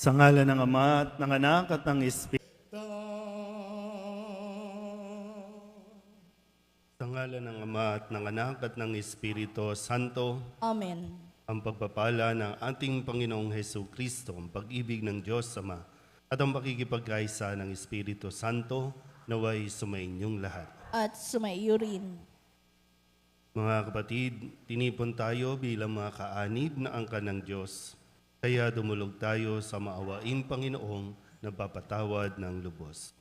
Sa ngalan ng Ama at ng Anak at ng Espiritu. Sa ngalan ng Ama at ng Anak at ng Espiritu Santo, Amen. ang pagpapala ng ating Panginoong Hesus Kristo, ang pag-ibig ng Diyos Ama, at ang pakikipagkaisa ng Espiritu Santo, naway sumainyong lahat. At sumaiyo rin. Mga kapatid, tinipon tayo bilang mga kaanib na angkan ng Diyos. Kaya dumulog tayo sa maawaing Panginoong nagpapatawad ng lubos.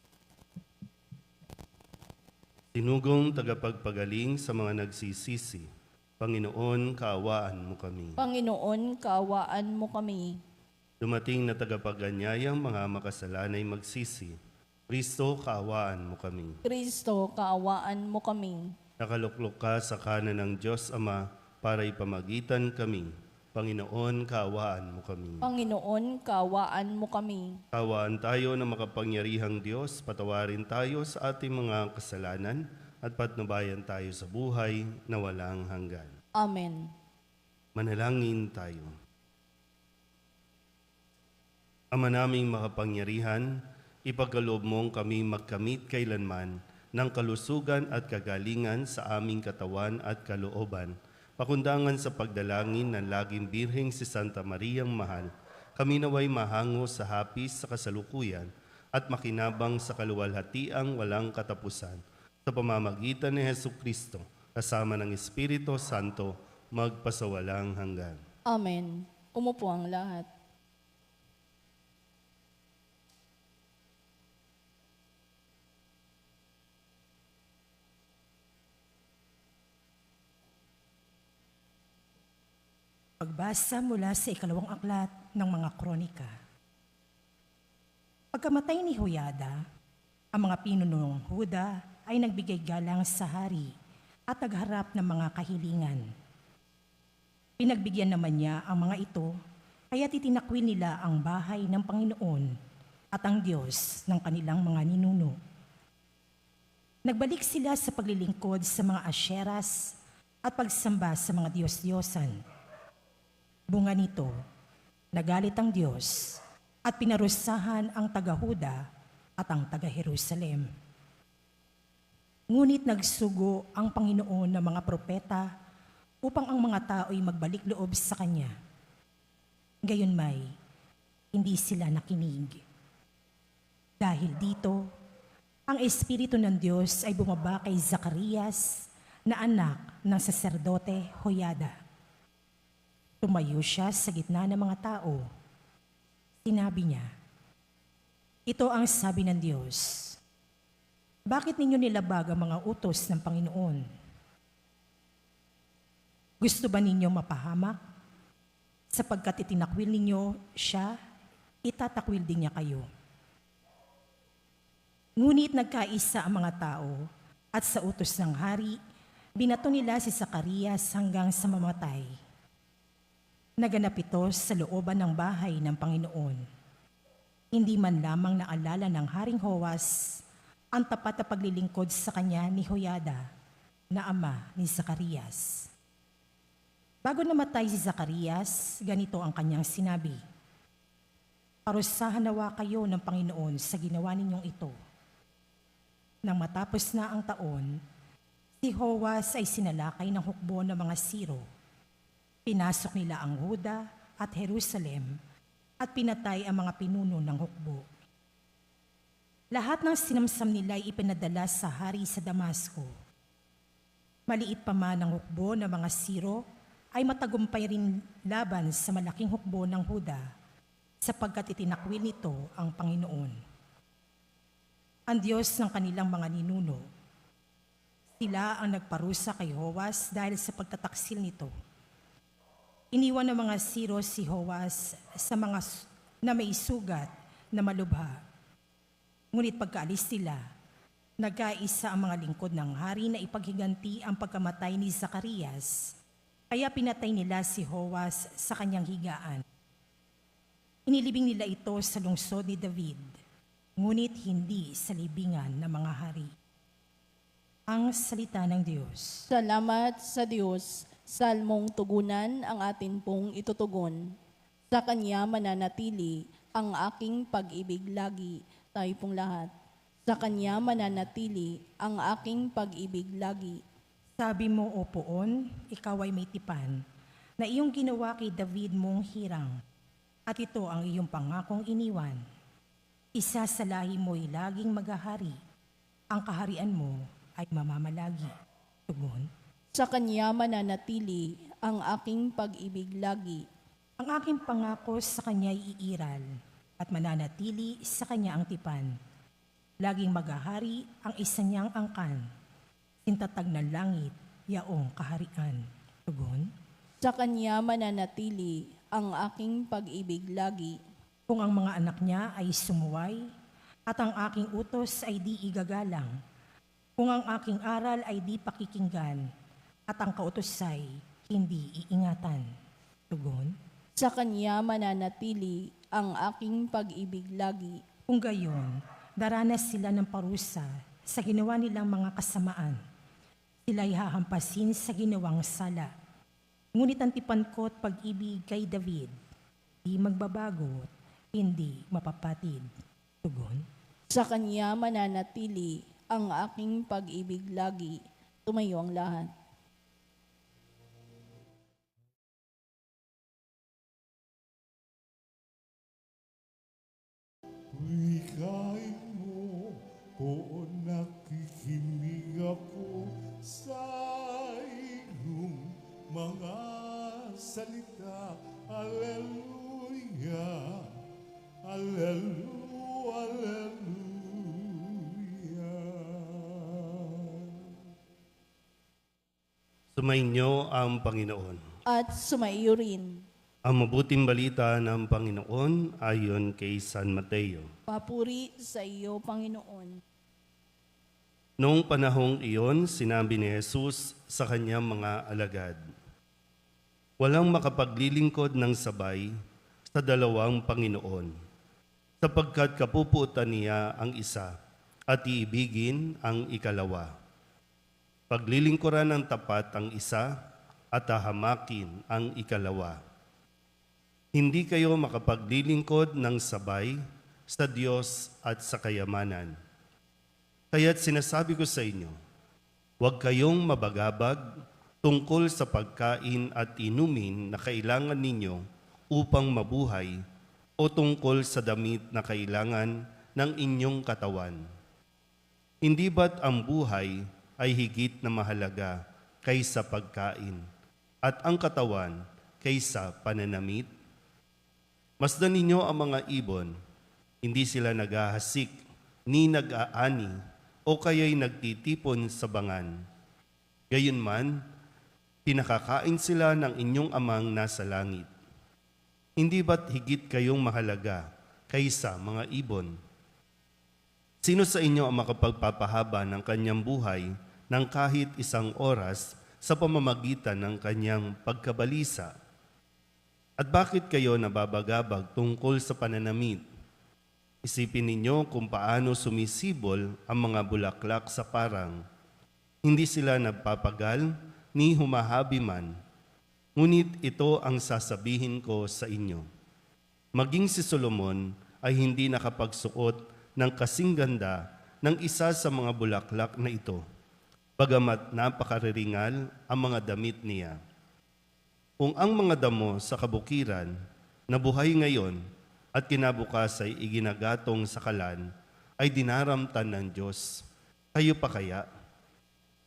Sinugong tagapagpagaling sa mga nagsisisi, Panginoon, kaawaan mo kami. Panginoon, kaawaan mo kami. Dumating na tagapaganyayang mga makasalanay magsisi, Kristo, kaawaan mo kami. Kristo, kaawaan mo kami. Nakaluklok ka sa kanan ng Diyos Ama para ipamagitan kami. Panginoon, kaawaan mo kami. Panginoon, kaawaan mo kami. Kaawaan tayo na makapangyarihang Diyos, patawarin tayo sa ating mga kasalanan at patnubayan tayo sa buhay na walang hanggan. Amen. Manalangin tayo. Ama naming makapangyarihan, ipagkaloob mong kami magkamit kailanman ng kalusugan at kagalingan sa aming katawan at kalooban, pakundangan sa pagdalangin ng laging Birheng si Santa Mariang Mahal, kami naway mahango sa hapis sa kasalukuyan at makinabang sa kaluwalhatiang walang katapusan. Sa pamamagitan ni Hesukristo, kasama ng Espiritu Santo, magpasawalang hanggan. Amen. Umupo ang lahat. Pagbasa mula sa ikalawang aklat ng mga kronika. Pagkamatay ni Joiada, ang mga pinunong Huda ay nagbigay galang sa hari at nagharap ng mga kahilingan. Pinagbigyan naman niya ang mga ito, kaya titinakwil nila ang bahay ng Panginoon at ang Diyos ng kanilang mga ninuno. Nagbalik sila sa paglilingkod sa mga asyeras at pagsamba sa mga Diyos-Diyosan. Bunga nito, nagalit ang Diyos at pinarusahan ang taga-Huda at ang taga-Jerusalem. Ngunit nagsugo ang Panginoon ng mga propeta upang ang mga tao'y magbalik loob sa Kanya. Gayunmay, hindi sila nakinig. Dahil dito, ang Espiritu ng Diyos ay bumaba kay Zacarias na anak ng saserdote Joiada. Tumayo siya sa gitna ng mga tao. Sinabi niya, "Ito ang sabi ng Diyos. Bakit ninyo nilabag ang mga utos ng Panginoon? Gusto ba ninyo mapahamak? Sapagkat itinakwil ninyo siya, itatakwil din niya kayo." Ngunit nagkaisa ang mga tao at sa utos ng hari, binato nila si Zacarias hanggang sa mamatay. Naganap ito sa looban ng bahay ng Panginoon. Hindi man lamang naalala ng Haring Joas ang tapat na paglilingkod sa kanya ni Joiada, na ama ni Zacarias. Bago namatay si Zacarias, ganito ang kanyang sinabi, "Parusahan nawa kayo ng Panginoon sa ginawa ninyong ito." Nang matapos na ang taon, si Joas ay sinalakay ng hukbo ng mga Siro. Pinasok nila ang Huda at Jerusalem at pinatay ang mga pinuno ng hukbo. Lahat ng sinamsam nila ay ipinadala sa hari sa Damasco. Maliit pa man ang hukbo ng mga Siro, ay matagumpay rin laban sa malaking hukbo ng Huda, sapagkat itinakwil nito ang Panginoon, ang Diyos ng kanilang mga ninuno. Sila ang nagparusa kay Joas dahil sa pagtataksil nito. Iniwan ng mga Siro si Joas sa mga na may sugat na malubha. Ngunit pagkaalis nila, nagkaisa ang mga lingkod ng hari na ipaghiganti ang pagkamatay ni Zacarias, kaya pinatay nila si Joas sa kanyang higaan. Inilibing nila ito sa lungsod ni David, ngunit hindi sa libingan ng mga hari. Ang salita ng Diyos. Salamat sa Diyos. Salmong tugunan ang atin pong itutugon. Sa Kanya mananatili ang aking pag-ibig lagi. Tayo pong lahat. Sa Kanya mananatili ang aking pag-ibig lagi. Sabi mo, O Poon, ikaw ay may tipan, na iyong ginawa kay David mong hirang, at ito ang iyong pangakong iniwan. Isa sa lahi mo'y laging maghahari, ang kaharian mo ay mamamalagi. Tugon. Sa Kanya mananatili ang aking pag-ibig lagi. Ang aking pangako sa Kanya'y iiral, at mananatili sa Kanya ang tipan. Laging maghahari ang isa niyang angkan, sintatag ng langit, yaong kaharian. Tugon. Sa Kanya mananatili ang aking pag-ibig lagi. Kung ang mga anak niya ay sumuway, at ang aking utos ay di igagalang, kung ang aking aral ay di pakikinggan, at ang kautos ay hindi iingatan. Tugon. Sa Kanya mananatili ang aking pag-ibig lagi. Kung gayon, daranas sila ng parusa sa ginawa nilang mga kasamaan. Sila'y hahampasin sa ginawang sala. Ngunit ang tipan ko't pag-ibig kay David, di magbabago, hindi mapapatid. Tugon. Sa Kanya mananatili ang aking pag-ibig lagi. Tumayo ang lahat. Wikain mo, o nakikinig ako sa iyong mga salita. Alleluia, Alleluia, Alleluia. Sumainyo ang Panginoon. At sumaiyo rin. Ang mabuting balita ng Panginoon ayon kay San Mateo. Papuri sa iyo, Panginoon. Noong panahong iyon, sinabi ni Jesus sa kanyang mga alagad, walang makapaglilingkod ng sabay sa dalawang Panginoon, sapagkat kapupuutan niya ang isa at iibigin ang ikalawa. Paglilingkuran ng tapat ang isa at hahamakin ang ikalawa. Hindi kayo makapaglilingkod ng sabay sa Diyos at sa kayamanan. Kaya't sinasabi ko sa inyo, huwag kayong mabagabag tungkol sa pagkain at inumin na kailangan ninyo upang mabuhay o tungkol sa damit na kailangan ng inyong katawan. Hindi ba't ang buhay ay higit na mahalaga kaysa pagkain at ang katawan kaysa pananamit? Masdan ninyo ang mga ibon, hindi sila naghahasik, ni nag-aani, o kaya'y nagtitipon sa bangan. Gayunman, pinakakain sila ng inyong amang nasa langit. Hindi ba't higit kayong mahalaga kaysa mga ibon? Sino sa inyo ang makapagpapahaba ng kanyang buhay ng kahit isang oras sa pamamagitan ng kanyang pagkabalisa? At bakit kayo nababagabag tungkol sa pananamit? Isipin ninyo kung paano sumisibol ang mga bulaklak sa parang. Hindi sila nagpapagal ni humahabi man. Ngunit ito ang sasabihin ko sa inyo. Maging si Solomon ay hindi nakapagsuot ng kasing ganda ng isa sa mga bulaklak na ito, bagamat napakariringal ang mga damit niya. Kung ang mga damo sa kabukiran na buhay ngayon at kinabukas ay iginagatong sa kalan ay dinaramtan ng Diyos, kayo pa kaya?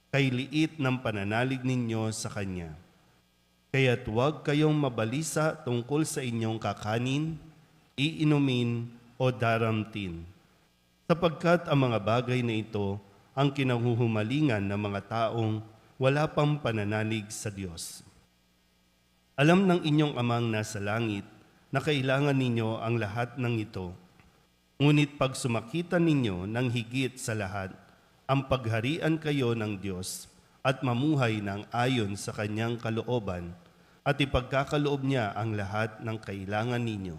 Kay liit ng pananalig ninyo sa Kanya. Kaya't huwag kayong mabalisa tungkol sa inyong kakanin, iinumin o daramtin, sapagkat ang mga bagay na ito ang kinahuhumalingan ng mga taong wala pang pananalig sa Diyos. Alam ng inyong amang nasa langit na kailangan ninyo ang lahat ng ito. Ngunit pag sumakita ninyo ng higit sa lahat, ang pagharian kayo ng Diyos at mamuhay ng ayon sa Kanyang kalooban at ipagkakaloob niya ang lahat ng kailangan ninyo.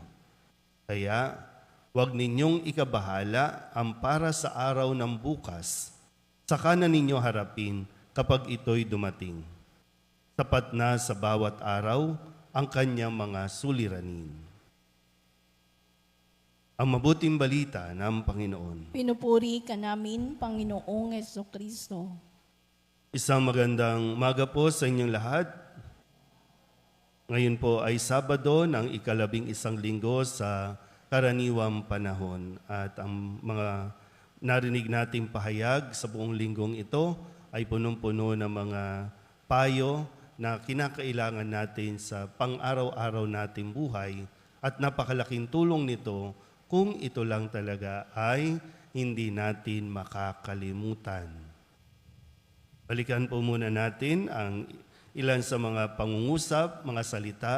Kaya, huwag ninyong ikabahala ang para sa araw ng bukas, saka na ninyo harapin kapag ito'y dumating. Sapat na sa bawat araw ang kanyang mga suliranin. Ang mabuting balita ng Panginoon. Pinupuri ka namin, Panginoong Jesucristo. Isang magandang umaga po sa inyong lahat. Ngayon po ay Sabado ng ika-11 linggo sa karaniwang panahon. At ang mga narinig nating pahayag sa buong linggong ito ay punong-puno ng mga payo na kinakailangan natin sa pang-araw-araw nating buhay at napakalaking tulong nito kung ito lang talaga ay hindi natin makakalimutan. Balikan po muna natin ang ilan sa mga pangungusap, mga salita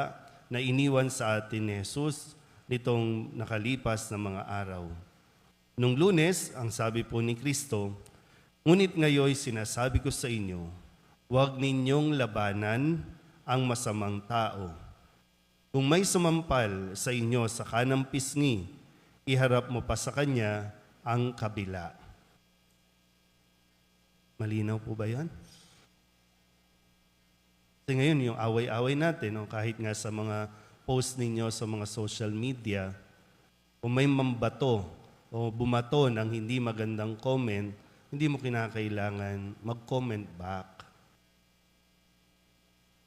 na iniwan sa atin ni Jesus nitong nakalipas na mga araw. Nung Lunes, ang sabi po ni Kristo, "Ngunit ngayon sinasabi ko sa inyo, huwag ninyong labanan ang masamang tao. Kung may sumampal sa inyo sa kanang pisngi, iharap mo pa sa kanya ang kabila." Malinaw po ba yan? Kasi ngayon, yung away-away natin, no, kahit nga sa mga post ninyo sa mga social media, kung may mambato o bumato ng hindi magandang comment, hindi mo kinakailangan mag-comment back.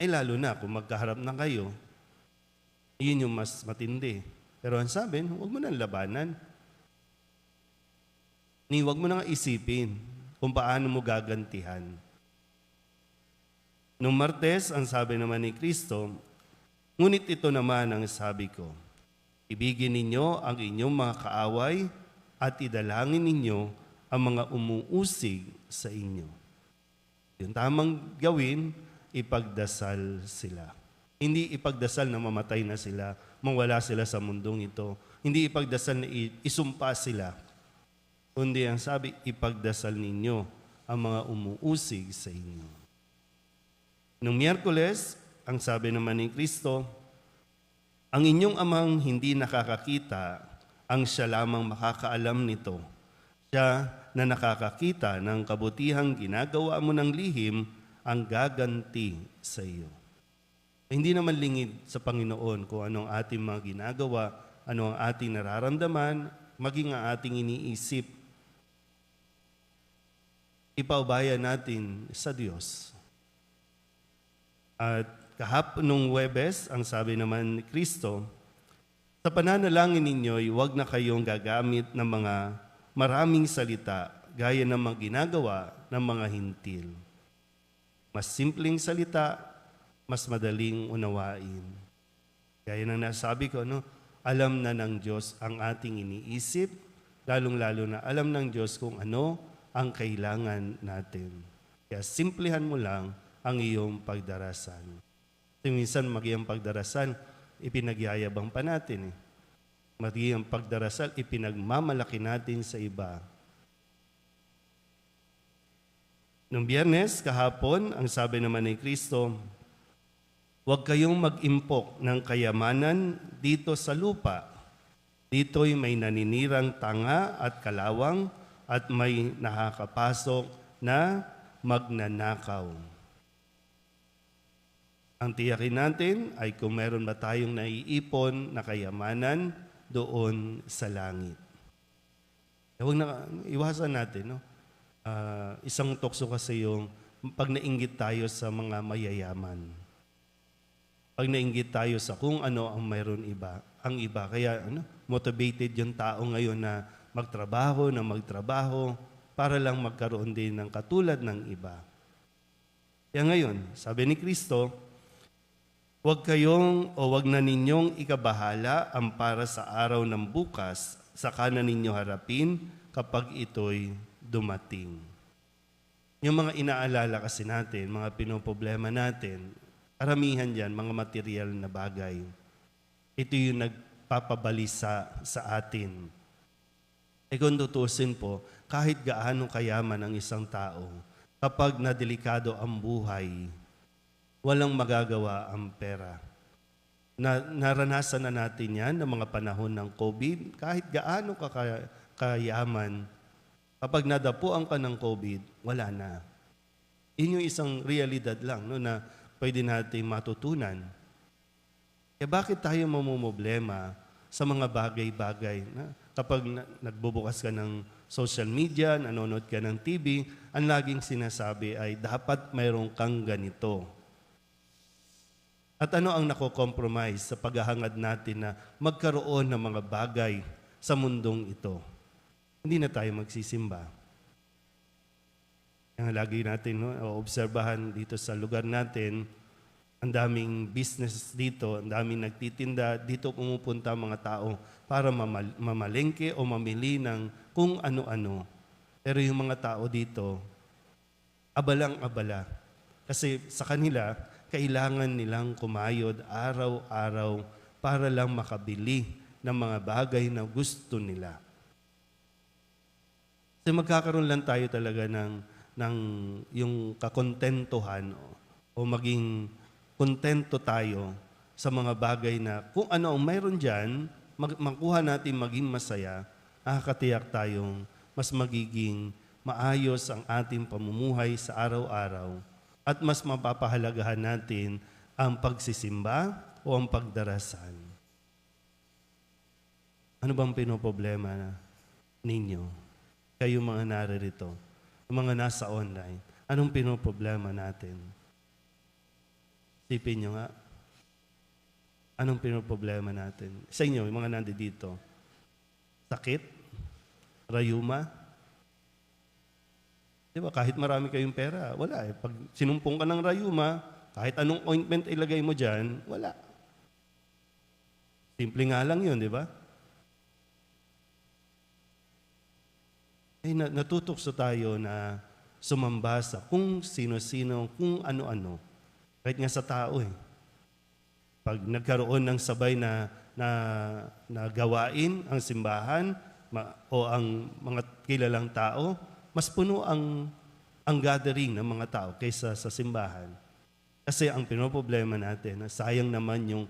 Lalo na kung magkaharap na kayo, yun yung mas matindi. Pero ang sabi, huwag mo nang labanan. Huwag mo nang isipin kung paano mo gagantihan. Nung Martes, ang sabi naman ni Kristo, "Ngunit ito naman ang sabi ko, ibigin ninyo ang inyong mga kaaway at idalangin ninyo ang mga umuusig sa inyo." Yung tamang gawin, ipagdasal sila. Hindi ipagdasal na mamatay na sila, mawala sila sa mundong ito. Hindi ipagdasal na isumpa sila. Kundi ang sabi, ipagdasal ninyo ang mga umuusig sa inyo. Nung Miyerkules, ang sabi naman ni Kristo, "Ang inyong amang hindi nakakakita, ang siya lamang makakaalam nito. Siya na nakakakita ng kabutihang ginagawa mo ng lihim, ang gaganti sa iyo." Hindi naman lingid sa Panginoon kung anong ating mga ginagawa, ano ang ating nararamdaman, maging ang ating iniisip. Ipaubaya natin sa Diyos. At kahapon nung Huwebes, ang sabi naman ni Kristo, "Sa pananalangin ninyo'y huwag na kayong gagamit ng mga maraming salita gaya ng mga ginagawa ng mga hintil. Mas simpleng salita, mas madaling unawain." Gaya ng nasabi ko, alam na ng Diyos ang ating iniisip, lalong-lalo na alam ng Diyos kung ano ang kailangan natin. Kaya simplihan mo lang ang iyong pagdarasal. Kasi minsan maging pagdarasal, ipinagyayabang pa natin. Maging pagdarasal, ipinagmamalaki natin sa iba. Nung Biyernes, kahapon, ang sabi naman ni Kristo, "Huwag kayong mag-impok ng kayamanan dito sa lupa. Dito'y may naninirang tanga at kalawang at may nakakapasok na magnanakaw." Ang tiyakin natin ay kung meron ba tayong naiipon na kayamanan doon sa langit. Huwag na, iwasan natin. Isang tukso kasi yung pag nainggit tayo sa mga mayayaman. Pag nainggit tayo sa kung ano ang mayroon ang iba. Kaya motivated yung tao ngayon na magtrabaho para lang magkaroon din ng katulad ng iba. Kaya ngayon, sabi ni Kristo, huwag na ninyong ikabahala ang para sa araw ng bukas, saka na ninyo harapin kapag ito'y dumating. Yung mga inaalala kasi natin, mga pinoproblema natin, karamihan dyan, mga material na bagay. Ito yung nagpapabalisa sa atin. Kung tutusin po, kahit gaano kayaman ang isang tao, kapag nadelikado ang buhay, walang magagawa ang pera. Naranasan na natin yan ng mga panahon ng COVID. Kahit gaano kayaman, kapag nadapuan ka ng COVID, wala na. Yun yung isang realidad lang na pwede natin matutunan. Kaya bakit tayo mamumblema sa mga bagay-bagay? kapag nagbubukas ka ng social media, nanonood ka ng TV, ang laging sinasabi ay dapat mayroon kang ganito. At ano ang nako-compromise sa paghahangad natin na magkaroon ng mga bagay sa mundong ito? Hindi na tayo magsisimba. Ang lagi natin obserbahan dito sa lugar natin, ang daming business dito, ang daming nagtitinda, dito pumupunta mga tao para mamalengke o mamili ng kung ano-ano. Pero yung mga tao dito, abalang-abala. Kasi sa kanila, kailangan nilang kumayod araw-araw para lang makabili ng mga bagay na gusto nila. Kasi magkakaroon lang tayo talaga ng yung kakontentuhan o maging kontento tayo sa mga bagay na kung ano ang mayroon dyan, makuha natin maging masaya, nakakatiyak tayong mas magiging maayos ang ating pamumuhay sa araw-araw at mas mapapahalagahan natin ang pagsisimba o ang pagdarasal. Ano bang pinoproblema ninyo? Kayo mga naririto, mga nasa online, anong pinoproblema natin? Isipin nyo nga, anong pinoproblema natin? Sa inyo, yung mga nandito, sakit? Rayuma? Diba, kahit marami kayong pera, wala eh. Pag sinumpong ka ng rayuma, kahit anong ointment ilagay mo dyan, wala. Simple nga lang yun, di ba? Natutokso tayo na sumamba sa kung sino-sino, kung ano-ano. Kahit nga sa tao eh. Pag nagkaroon ng sabay na gawain ang simbahan o ang mga kilalang tao, mas puno ang gathering ng mga tao kaysa sa simbahan. Kasi ang pinoproblema natin, sayang naman yung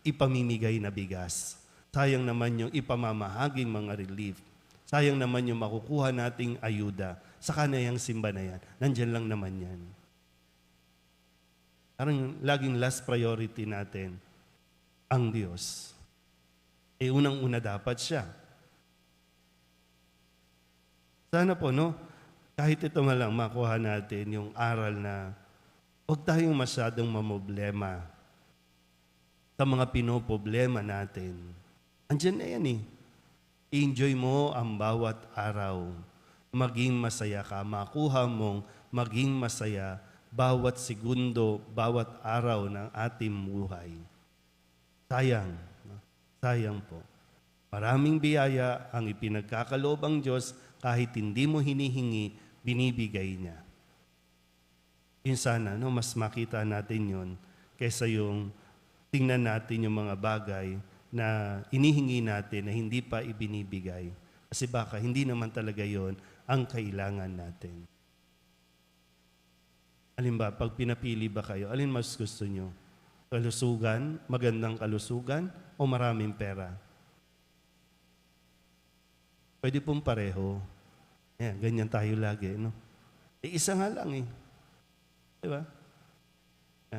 ipamimigay na bigas. Sayang naman yung ipamamahaging mga relief. Sayang naman yung makukuha nating ayuda. Sa kanayang simba na yan. Nandyan lang naman yan. Parang laging last priority natin, ang Diyos. Unang-una dapat siya. Sana po, kahit ito lang makuha natin yung aral na huwag tayong masyadong mamoblema sa mga pinoproblema natin. Andiyan na yan eh. Enjoy mo ang bawat araw. Maging masaya ka. Makuha mong maging masaya bawat segundo, bawat araw ng ating buhay. Sayang. Sayang po. Maraming biyaya ang ipinagkakaloob ang Diyos kahit hindi mo hinihingi, binibigay niya. Yun sana, mas makita natin yun kaysa yung tingnan natin yung mga bagay na inihingi natin na hindi pa ibinibigay. Kasi baka hindi naman talaga yon ang kailangan natin. Alin ba, pag pinapili ba kayo, alin mas gusto nyo? Kalusugan, magandang kalusugan, o maraming pera? Pwede pong pareho. Ayan, ganyan tayo lagi, isa nga lang eh. Diba?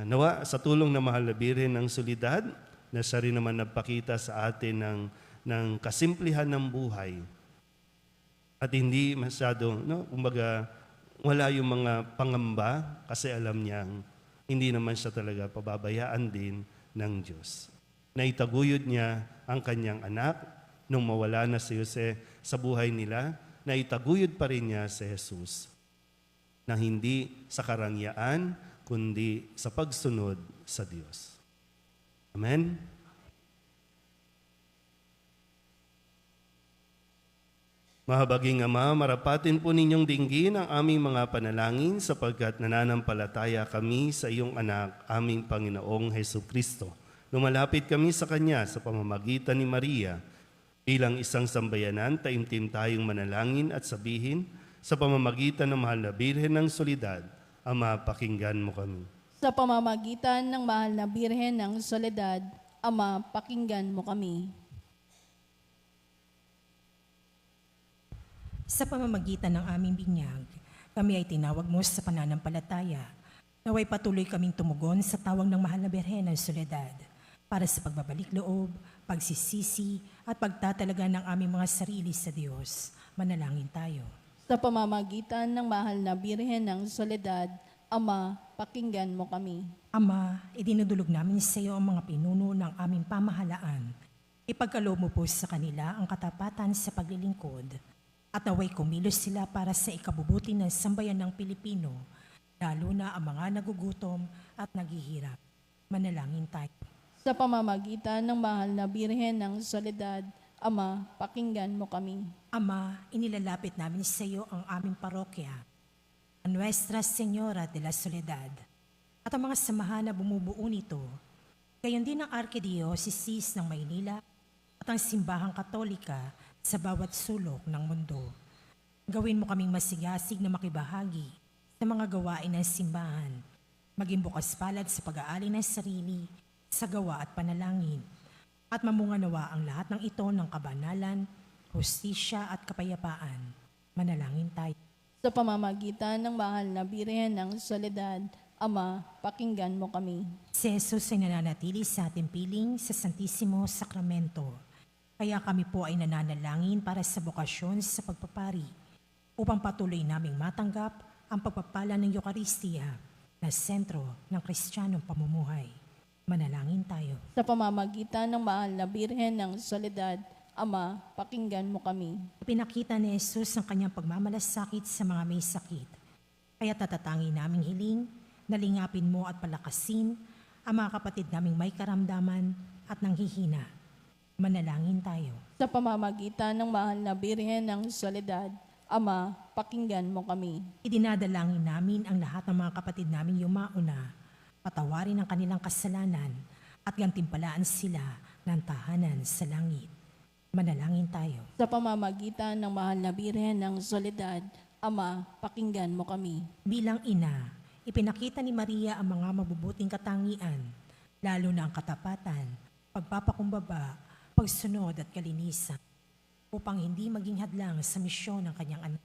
Nawa, sa tulong ng mahal na Birhen ng Solidad, na siya rin naman nagpakita sa atin ng kasimplihan ng buhay. At hindi masyado, kumbaga, wala yung mga pangamba kasi alam niyang hindi naman siya talaga pababayaan din ng Diyos. Naitaguyod niya ang kanyang anak nung mawala na si Jose sa buhay nila, naitaguyod pa rin niya si Jesus na hindi sa karangyaan, kundi sa pagsunod sa Diyos. Amen? Mahabaging Ama, marapatin po ninyong dinggin ang aming mga panalangin sapagkat nananampalataya kami sa iyong anak, aming Panginoong Hesukristo. Lumalapit kami sa Kanya sa pamamagitan ni Maria. Bilang isang sambayanan, taimtim tayong manalangin at sabihin sa pamamagitan ng mahal na Birhen ng Solidad, Ama, pakinggan mo kami. Sa pamamagitan ng mahal na Birhen ng Soledad, Ama, pakinggan mo kami. Sa pamamagitan ng aming binyag, kami ay tinawag mo sa pananampalataya. Naway patuloy kaming tumugon sa tawag ng mahal na Birhen ng Soledad. para sa pagbabalik loob, pagsisisi at pagtatalaga ng aming mga sarili sa Diyos. Manalangin tayo. Sa pamamagitan ng mahal na Birhen ng Soledad, Ama, pakinggan mo kami. Ama, idinudulog namin sa iyo ang mga pinuno ng aming pamahalaan. Ipagkaloob mo po sa kanila ang katapatan sa paglilingkod at naway kumilos sila para sa ikabubuti ng sambayan ng Pilipino, lalo na ang mga nagugutom at naghihirap. Manalangin tayo. Sa pamamagitan ng mahal na Birhen ng Soledad, Ama, pakinggan mo kami. Ama, inilalapit namin sa iyo ang aming parokya, ang Nuestra Señora de la Soledad, at ang mga samahan na bumubuo nito, gayon din ang Archdiocese ng Maynila at ang Simbahang Katolika sa bawat sulok ng mundo. Gawin mo kaming masigasig na makibahagi sa mga gawain ng simbahan, maging bukas palad sa pag-aali ng sarili, sa gawa at panalangin, at mamunga nawa ang lahat ng ito ng kabanalan, hustisya at kapayapaan. Manalangin tayo. Sa pamamagitan ng mahal na Birhen ng Soledad, Ama, pakinggan mo kami. Si Jesus ay nananatili sa ating piling sa Santisimo Sakramento. Kaya kami po ay nananalangin para sa bokasyon sa pagpapari, upang patuloy naming matanggap ang pagpapala ng Eucharistia na sentro ng Kristiyanong pamumuhay. Manalangin tayo. Sa pamamagitan ng mahal na Birhen ng Soledad, Ama, pakinggan mo kami. Pinakita ni Jesus ang kanyang pagmamalasakit sa mga may sakit. Kaya tatatangin naming hiling, nalingapin mo at palakasin ang mga kapatid naming may karamdaman at nanghihina. Manalangin tayo. Sa pamamagitan ng mahal na Birhen ng Soledad, Ama, pakinggan mo kami. Idinadalangin namin ang lahat ng mga kapatid namin yumauna, patawarin ang kanilang kasalanan at gantimpalaan sila ng tahanan sa langit. Manalangin tayo. Sa pamamagitan ng mahal na Birhen ng Soledad, Ama, pakinggan mo kami. Bilang ina, ipinakita ni Maria ang mga mabubuting katangian, lalo na ang katapatan, pagpapakumbaba, pagsunod at kalinisan, upang hindi maging hadlang sa misyon ng kanyang anak.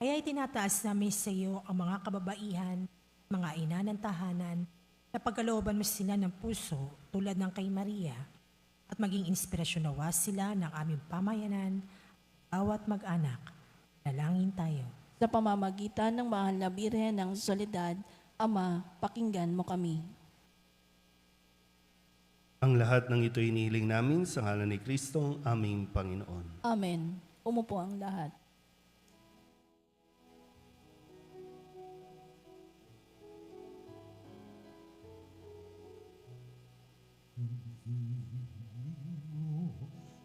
Kaya itinataas namin sa iyo ang mga kababaihan, mga ina ng tahanan, na pagkalooban mo sila ng puso tulad ng kay Maria, at maging inspirasyon nawa sila ng aming pamayanan, bawat mag-anak. Dalangin tayo. Sa pamamagitan ng mahal na Birhen ng Soledad, Ama, pakinggan mo kami. Ang lahat ng ito inihiling namin sa ngalan ni Kristong aming Panginoon. Amen. Umupo ang lahat.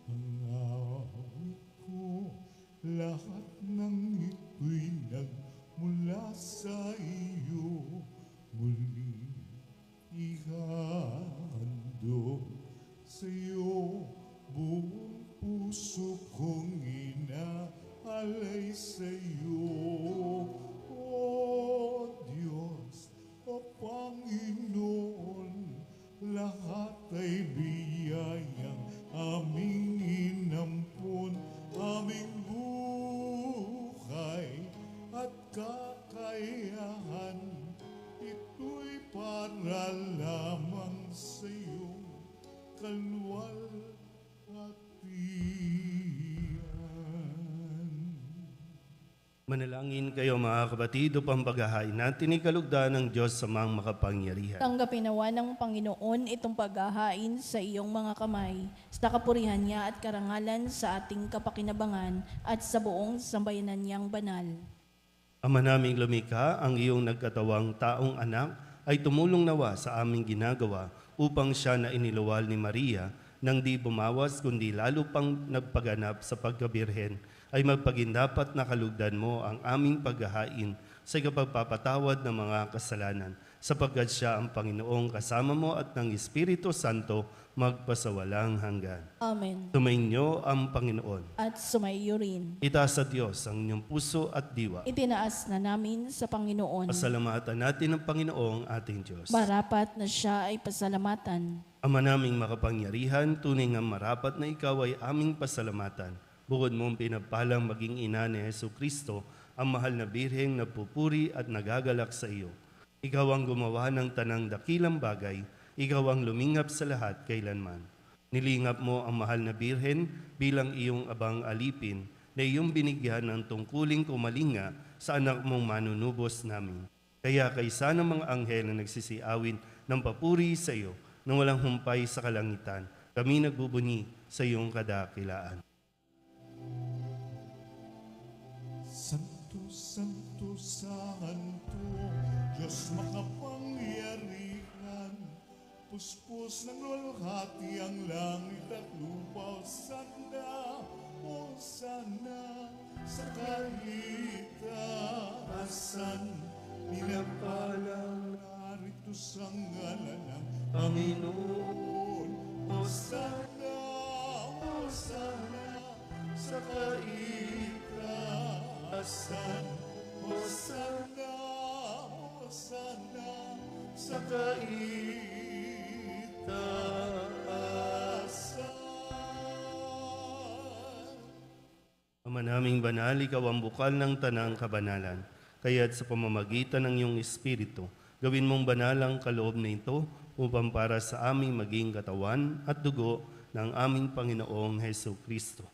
Ang awit ko, lahat ng ito'y nagmula sa iyo. Muli ihandog sa iyo, buong puso kong inaalay sa iyo. O Diyos, o Panginoon, lahat ay biyayang aming inampun, aming buhay at kakayahan. Ito'y para lamang sa iyong kalwalhatian. Manalangin kayo mga kapatid upang paghahain natin ikalugdan ng Diyos sa mga makapangyarihan. Tanggapin nawa ng Panginoon itong paghahain sa iyong mga kamay, sa kapurihan niya at karangalan sa ating kapakinabangan at sa buong sambayanan niyang banal. Ama naming lumikha, ang iyong nagkatawang taong anak ay tumulong nawa sa aming ginagawa upang siya na iniluwal ni Maria nang di bumawas kundi lalo pang nagpaganap sa pagkabirhen ay magpagindapat na kalugdan mo ang aming paghahain sa ikapagpapatawad ng mga kasalanan, sapagkat siya ang Panginoong kasama mo at ng Espiritu Santo magpasawalang hanggan. Amen. Tumainyo ang Panginoon. At sumaiyo rin. Itaas sa Diyos ang inyong puso at diwa. Itinaas na namin sa Panginoon. Pasalamatan natin ang Panginoong ating Diyos. Marapat na siya ay pasalamatan. Ama naming makapangyarihan, tunay nga marapat na ikaw ay aming pasalamatan. Bukod mong pinagpalang maging ina ni Hesu Kristo, ang mahal na birheng nagpupuri at nagagalak sa iyo. Ikaw ang gumawa ng tanang dakilang bagay, ikaw ang lumingap sa lahat kailanman. Nilingap mo ang mahal na Birhen bilang iyong abang alipin na iyong binigyan ng tungkuling kumalinga sa anak mong manunubos namin. Kaya kaysa ng mga anghel na nagsisiawin ng papuri sa iyo nang walang humpay sa kalangitan, kami nagbubunyi sa iyong kadakilaan. Santo, Santo, Santo, Diyos makapangyarihan, puspos ng lulhati ang langit at lupa, o sana sa kahitaasan, nilapalang narito sa ngalan ng Panginoon, o sana sa kahitaasan, o sana sa kahitaasan. Ama naming banal, ikaw ang bukal ng tanang kabanalan. Kaya't sa pamamagitan ng iyong Espiritu, gawin mong banal ang kaloob na ito upang para sa aming maging katawan at dugo ng aming Panginoong Hesu Kristo.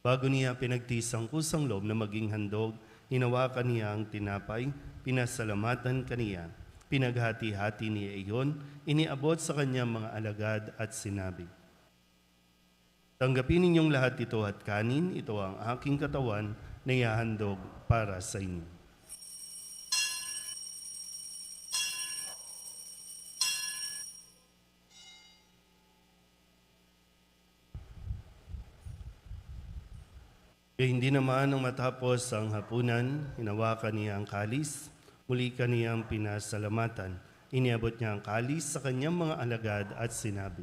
Bago niya pinagtisang kusang loob na maging handog, hinawakan niya ang tinapay, pinasalamatan kaniya, pinaghati-hati niya iyon, iniabot sa kanyang mga alagad at sinabi, tanggapin ninyong lahat ito at kanin, ito ang aking katawan na ihahandog para sa inyo. Kaya hindi naman nang matapos ang hapunan, hinawakan niya ang kalis, muli kaniyang pinasalamatan. Iniabot niya ang kalis sa kanyang mga alagad at sinabi,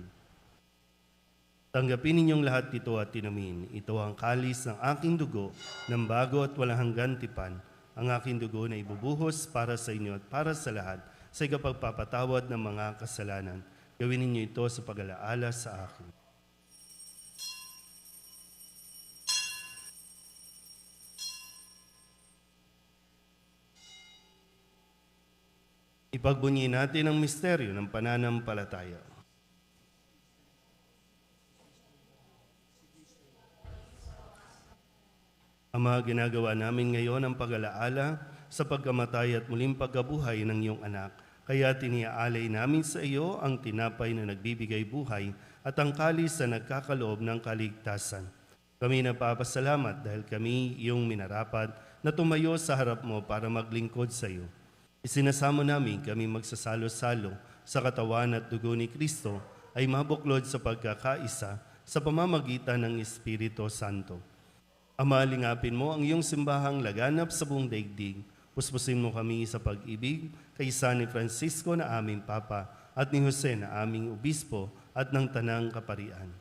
tanggapin ninyong lahat ito at inumin. Ito ang kalis ng aking dugo ng bago at walang hanggan tipan, ang aking dugo na ibubuhos para sa inyo at para sa lahat sa ikapagpapatawad ng mga kasalanan. Gawin ninyo ito sa pag-alaala sa akin. Ipagbunyi natin ang misteryo ng pananampalataya. Ama, ginagawa namin ngayon ang pag-alaala sa pagkamatay at muling pagkabuhay ng iyong anak. Kaya tiniaalay namin sa iyo ang tinapay na nagbibigay buhay at ang kalis na nagkakaloob ng kaligtasan. Kami napapasalamat dahil kami iyong minarapat na tumayo sa harap mo para maglingkod sa iyo. Isinasamo namin kami magsasalo-salo sa katawan at dugo ni Kristo ay mabuklod sa pagkakaisa sa pamamagitan ng Espiritu Santo. Ama, lingapin mo ang iyong simbahang laganap sa buong daigdig. Puspusin mo kami sa pag-ibig kaysa ni Francisco na aming Papa at ni Jose na aming Obispo at ng Tanang Kaparian.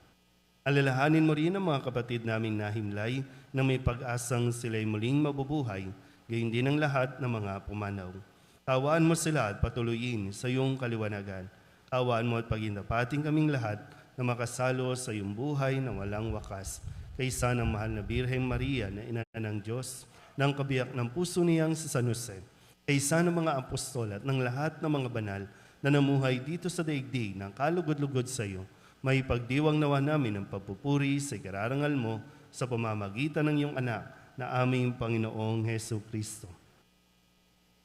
Alalahanin mo rin ang mga kapatid naming nahimlay na may pag-asang sila'y muling mabubuhay, gayon din ang lahat ng mga pumanaw. Tawaan mo sila at patuloyin sa iyong kaliwanagan. Tawaan mo at pagindapating kaming lahat na makasalo sa iyong buhay na walang wakas. Kaysa ng mahal na Birheng Maria na ina ng Diyos, ng kabiyak ng puso niyang sa San Jose, kaysa ng mga apostol at ng lahat ng mga banal na namuhay dito sa daigdig ng kalugod-lugod sa iyo, may pagdiwang nawa namin ang pagpupuri sa ikararangal mo sa pamamagitan ng iyong anak na aming Panginoong Hesu Kristo.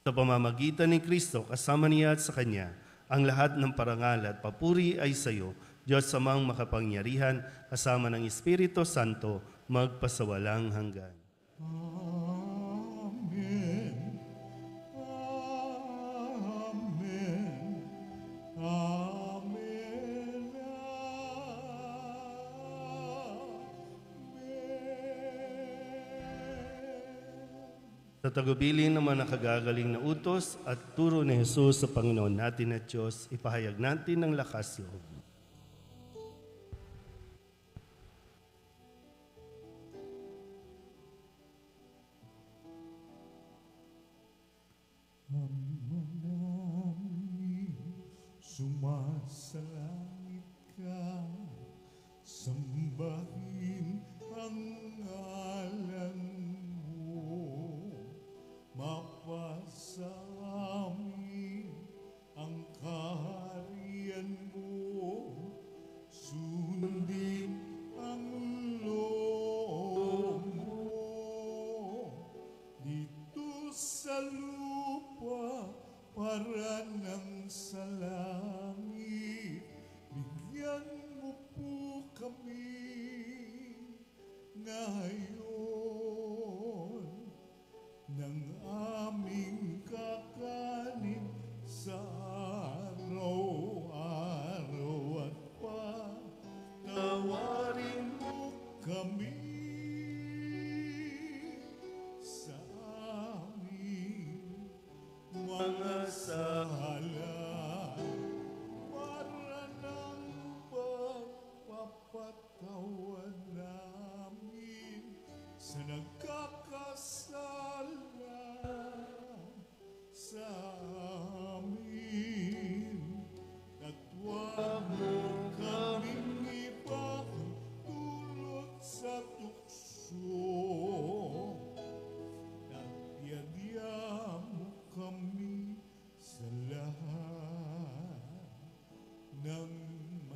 Sa pamamagitan ni Kristo, kasama niya at sa Kanya, ang lahat ng parangal at papuri ay sa iyo, Diyos amang makapangyarihan, kasama ng Espiritu Santo, magpasawalang hanggan. Amen. Amen. Amen. Sa tagubilin ng mga nakagagaling na utos at turo ni Jesus sa Panginoon natin at Diyos, ipahayag natin ng lakas loob. Sumasalangit ka, sambahin ang ngalan mo, mapasa amin ang kaharian mo,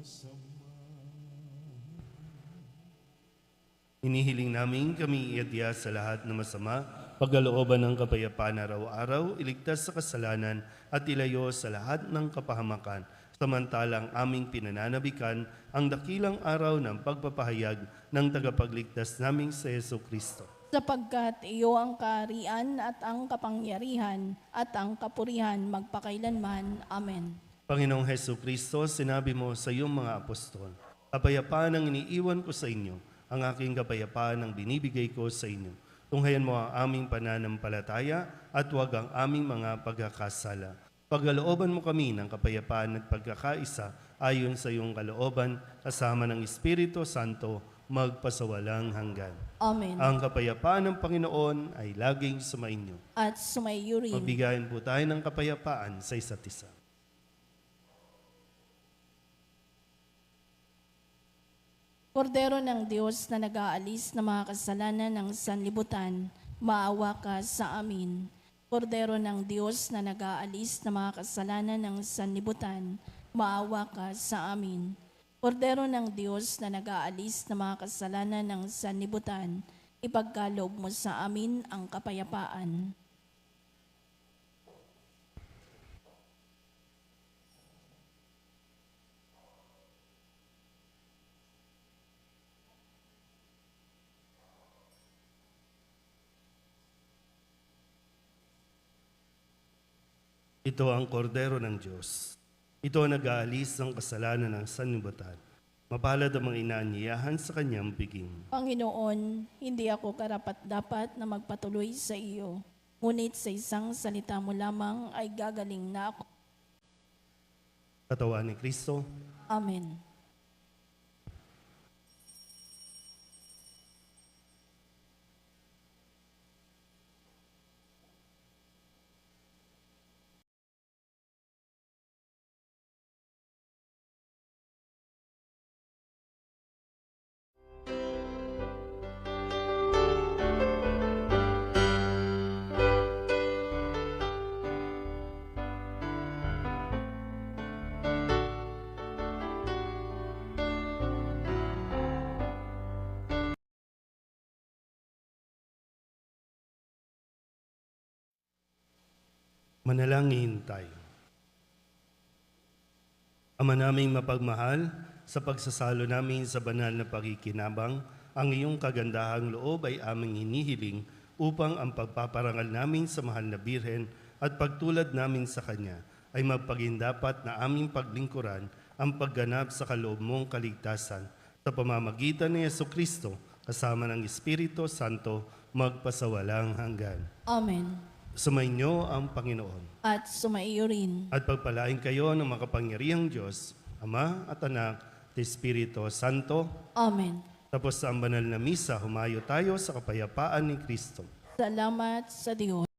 masama. Inihiling namin kami iadya sa lahat ng masama, pagkalooban ng kapayapaan araw-araw, iligtas sa kasalanan at ilayo sa lahat ng kapahamakan. Samantalang aming pinananabikan ang dakilang araw ng pagpapahayag ng tagapagligtas naming sa Yesu Kristo. Sapagkat iyo ang kaharian at ang kapangyarihan at ang kapurihan magpakailanman. Amen. Panginoong Hesu Kristo, sinabi mo sa iyong mga apostol, kapayapaan ang iniiwan ko sa inyo, ang aking kapayapaan ang binibigay ko sa inyo. Tunghayan mo ang aming pananampalataya at huwag ang aming mga pagkakasala. Pagkalooban mo kami ng kapayapaan at pagkakaisa ayon sa iyong kalooban, kasama ng Espiritu Santo, magpasawalang hanggan. Amen. Ang kapayapaan ng Panginoon ay laging sumainyo. At sumaiyo rin. Magbigayin po tayo ng kapayapaan sa isa't isa. Kordero ng Diyos na nag-aalis ng mga kasalanan ng sanlibutan, maawa ka sa amin. Kordero ng Diyos na nag-aalis ng mga kasalanan ng sanlibutan, maawa ka sa amin. Kordero ng Diyos na nag-aalis ng mga kasalanan ng sanlibutan, ipagkaloob mo sa amin ang kapayapaan. Ito ang kordero ng Diyos. Ito ang nag-aalis ng kasalanan ng sanlibutan. Mapalad ang mga inaanyayahan sa kanyang biging. Panginoon, hindi ako karapat-dapat na magpatuloy sa iyo. Ngunit sa isang salita mo lamang ay gagaling na ako. Katawan ni Kristo, Amen. manalangin tayo. Ama naming mapagmahal, sa pagsasalo namin sa banal na pakikinabang, ang iyong kagandahang loob ay aming hinihiling upang ang pagpaparangal namin sa mahal na Birhen at pagtulad namin sa Kanya ay magpagindapat na aming paglingkuran ang pagganap sa kaloob mong kaligtasan sa pamamagitan ni Jesucristo kasama ng Espiritu Santo magpasawalang hanggan. Amen. Sumainyo ang Panginoon. At sumaiyo rin. At pagpalain kayo ng makapangyarihang Diyos, Ama at Anak, at Espiritu Santo. Amen. Tapos sa ang banal na misa, humayo tayo sa kapayapaan ni Kristo. Salamat sa Diyos.